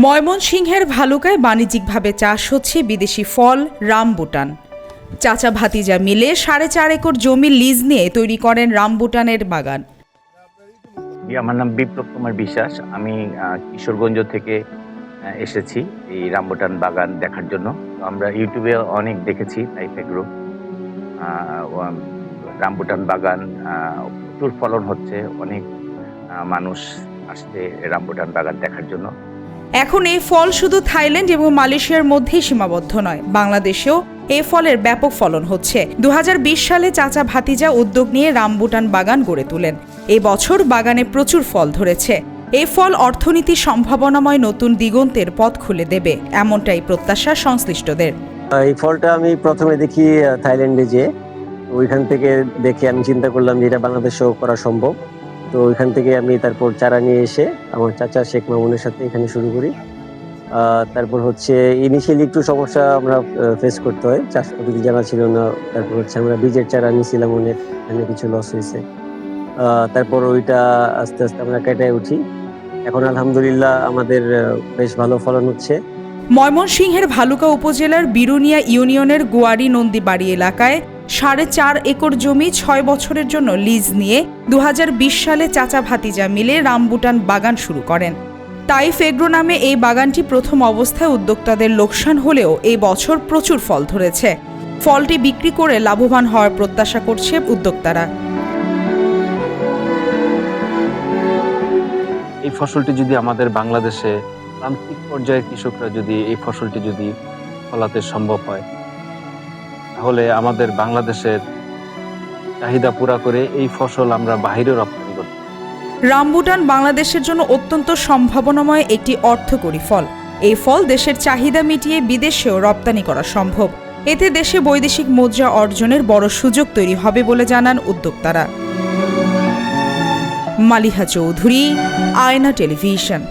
ময়মনসিংহের ভালুকায় বাণিজ্যিকভাবে চাষ হচ্ছে বিদেশি ফল রামবুটান। চাচা ভাতিজা মিলে 4.5 একর জমি লিজ নিয়ে তৈরি করেন রামবুটানের বাগান। আমার নাম বিপ্লব কুমার বিশ্বাস। আমি কিশোরগঞ্জ থেকে এসেছি এই রামবুটান বাগান দেখার জন্য। আমরা ইউটিউবে অনেক দেখেছি লাইফ এগ্রো রামবুটান বাগান, প্রচুর ফলন হচ্ছে, অনেক মানুষ আসছে রামবুটান বাগান দেখার জন্য। এখন এই ফল শুধু থাইল্যান্ড এবং মালয়েশিয়ার মধ্যেই সীমাবদ্ধ নয়, বাংলাদেশেও এই ফলের ব্যাপক ফলন হচ্ছে। 2020 সালে চাচা ভাতিজা উদ্যোগ নিয়ে রামবুটান বাগান গড়ে তোলেন। এই বছর বাগানে প্রচুর ফল ধরেছে। এই ফল অর্থনীতি সম্ভাবনাময় নতুন দিগন্তের পথ খুলে দেবে, এমনটাই প্রত্যাশা সংশ্লিষ্টদের। এই ফলটা আমি প্রথমে দেখি থাইল্যান্ডে, যে ওইখান থেকে দেখে আমি চিন্তা করলাম যে এটা বাংলাদেশেও করা সম্ভব। তো ওইখান থেকে আমি তারপর চারা নিয়ে এসে আমার চাচা শেখ মামুনের সাথে এখানে শুরু করি। তারপর হচ্ছে ইনিশিয়ালি একটু সমস্যা আমরা ফেস করতে হয়, চাষ পদ্ধতি জানা ছিল না। তারপর হচ্ছে আমরা বীজের চারা নিয়েছিলাম, অনেক এখানে কিছু লস হয়েছে। তারপর ওইটা আস্তে আস্তে আমরা কেটে উঠি। এখন আলহামদুলিল্লাহ আমাদের বেশ ভালো ফলন হচ্ছে। ময়মনসিংহের ভালুকা উপজেলার বিরুনিয়া ইউনিয়নের গোয়ারি নন্দীবাড়ি এলাকায় 4.5 একর জমি 6 বছরের জন্য লিজ নিয়ে 2020 সালে চাচা ভাতিজা মিলে রামবুটান বাগান শুরু করেন। টাইফ এগ্রো নামে এই বাগানটি প্রথম অবস্থায় উদ্যোক্তাদের লোকসান হলেও এই বছর প্রচুর ফল ধরেছে। ফলটি বিক্রি করে লাভবান হওয়ার প্রত্যাশা করছে উদ্যোক্তারা। এই ফসলটি যদি আমাদের বাংলাদেশে প্রান্তিক পর্যায়ের কৃষকরা যদি এই ফসলটি যদি ফলাতে সম্ভব হয়, তাহলে আমাদের বাংলাদেশের চাহিদা পুরা করে এই ফসল আমরা বাহিরে রপ্তানি করতে। রামবুটান বাংলাদেশের জন্য অত্যন্ত সম্ভাবনাময় একটি অর্থকরী ফল। এই ফল দেশের চাহিদা মিটিয়ে বিদেশেও রপ্তানি করা সম্ভব। এতে দেশে বৈদেশিক মুদ্রা অর্জনের বড় সুযোগ তৈরি হবে বলে জানান উদ্যোক্তারা। মালিহা চৌধুরী, আয়না টেলিভিশন।